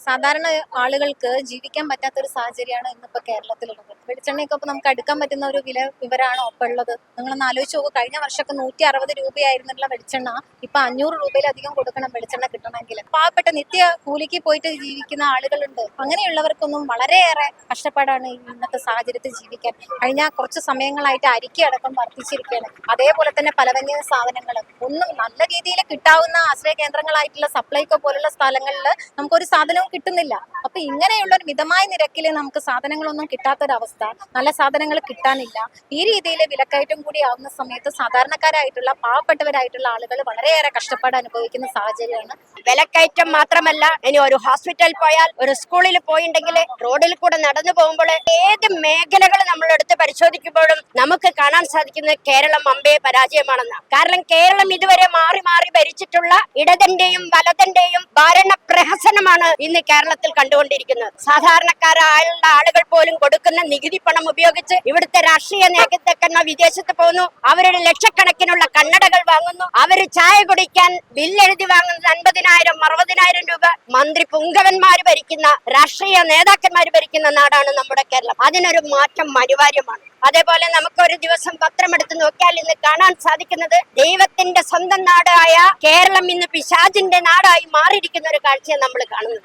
സാധാരണ ആളുകൾക്ക് ജീവിക്കാൻ പറ്റാത്ത ഒരു സാഹചര്യമാണ് ഇന്നിപ്പോ കേരളത്തിലുള്ളത്. വെളിച്ചെണ്ണയൊക്കെ ഇപ്പൊ നമുക്ക് അടുക്കാൻ പറ്റുന്ന ഒരു വിവരമാണോ ഇപ്പൊ ഉള്ളത്? നിങ്ങളൊന്ന് ആലോചിച്ച് നോക്കൂ. കഴിഞ്ഞ വർഷമൊക്കെ 160 രൂപയായിരുന്നുള്ള വെളിച്ചെണ്ണ ഇപ്പൊ 500 രൂപയിലധികം കൊടുക്കണം വെളിച്ചെണ്ണ കിട്ടണമെങ്കിൽ. പാവപ്പെട്ട നിത്യ കൂലിക്ക് പോയിട്ട് ജീവിക്കുന്ന ആളുകളുണ്ട്. അങ്ങനെയുള്ളവർക്കൊന്നും വളരെയേറെ കഷ്ടപ്പാടാണ് ഇന്നത്തെ സാഹചര്യത്തിൽ ജീവിക്കാൻ. കഴിഞ്ഞ കുറച്ച് സമയങ്ങളായിട്ട് അരിക്ക് അടക്കം വർദ്ധിച്ചിരിക്കുകയാണ്. അതേപോലെ തന്നെ പലവ്യഞ്ജന സാധനങ്ങൾ ഒന്നും നല്ല രീതിയിൽ കിട്ടാവുന്ന ആശ്രയ കേന്ദ്രങ്ങളായിട്ടുള്ള സപ്ലൈകോ പോലുള്ള സ്ഥലങ്ങളിൽ നമുക്കൊരു സാധനവും കിട്ടുന്നില്ല. അപ്പൊ ഇങ്ങനെയുള്ള ഒരു മിതമായ നിരക്കിൽ നമുക്ക് സാധനങ്ങളൊന്നും കിട്ടാത്തൊരവസ്ഥ, നല്ല സാധനങ്ങൾ കിട്ടാനില്ല. ഈ രീതിയിൽ വിലക്കയറ്റം കൂടി ആവുന്ന സമയത്ത് സാധാരണക്കാരായിട്ടുള്ള പാവപ്പെട്ടവരായിട്ടുള്ള ആളുകൾ വളരെയേറെ കഷ്ടപ്പാട് അനുഭവിക്കുന്ന സാഹചര്യമാണ്. വിലക്കയറ്റം മാത്രമല്ല, ഇനി ഒരു ഹോസ്പിറ്റലിൽ പോയാൽ, ഒരു സ്കൂളിൽ പോയിട്ടുണ്ടെങ്കിൽ, റോഡിൽ കൂടെ നടന്നു പോകുമ്പോൾ ഏത് മേഖലകൾ നമ്മൾ എടുത്ത് പരിശോധിക്കുമ്പോഴും നമുക്ക് കാണാൻ സാധിക്കുന്നത് കേരളം അമ്പേ പരാജയമാണെന്ന്. കാരണം കേരളം ഇതുവരെ മാറി മാറി ഭരിച്ചിട്ടുള്ള ഇടതിന്റെയും വലതിന്റെയും ഭരണ പ്രഹസനമാണ് ഇന്ന് കേരളത്തിൽ കണ്ടുകൊണ്ടിരിക്കുന്നത്. സാധാരണക്കാരായ ആളുകൾ പോലും കൊടുക്കുന്ന നികുതി പണം ഉപയോഗിച്ച് ഇവിടുത്തെ രാഷ്ട്രീയ നേതൃത്വങ്ങൾ വിദേശത്ത് പോകുന്നു. അവരുടെ ലക്ഷക്കണക്കിനുള്ള കണ്ണടകൾ വാങ്ങുന്നു. അവർ ചായ കുടിക്കാൻ ബില്ലെഴുതി വാങ്ങുന്നത് 50,000 60,000 രൂപ. മന്ത്രി പുങ്കവന്മാര് ഭരിക്കുന്ന, രാഷ്ട്രീയ നേതാക്കന്മാർ ഭരിക്കുന്ന നാടാണ് നമ്മുടെ കേരളം. അതിനൊരു മാറ്റം അനിവാര്യമാണ്. അതേപോലെ നമുക്ക് ഒരു ദിവസം പത്രമെടുത്ത് നോക്കിയാൽ ഇന്ന് കാണാൻ സാധിക്കുന്നത് ദൈവത്തിന്റെ സ്വന്തം നാടായ കേരളം ഇന്ന് പിശാചിന്റെ നാടായി മാറിയിരിക്കുന്ന ഒരു കാഴ്ചയാണ് നമ്മൾ കാണുന്നത്.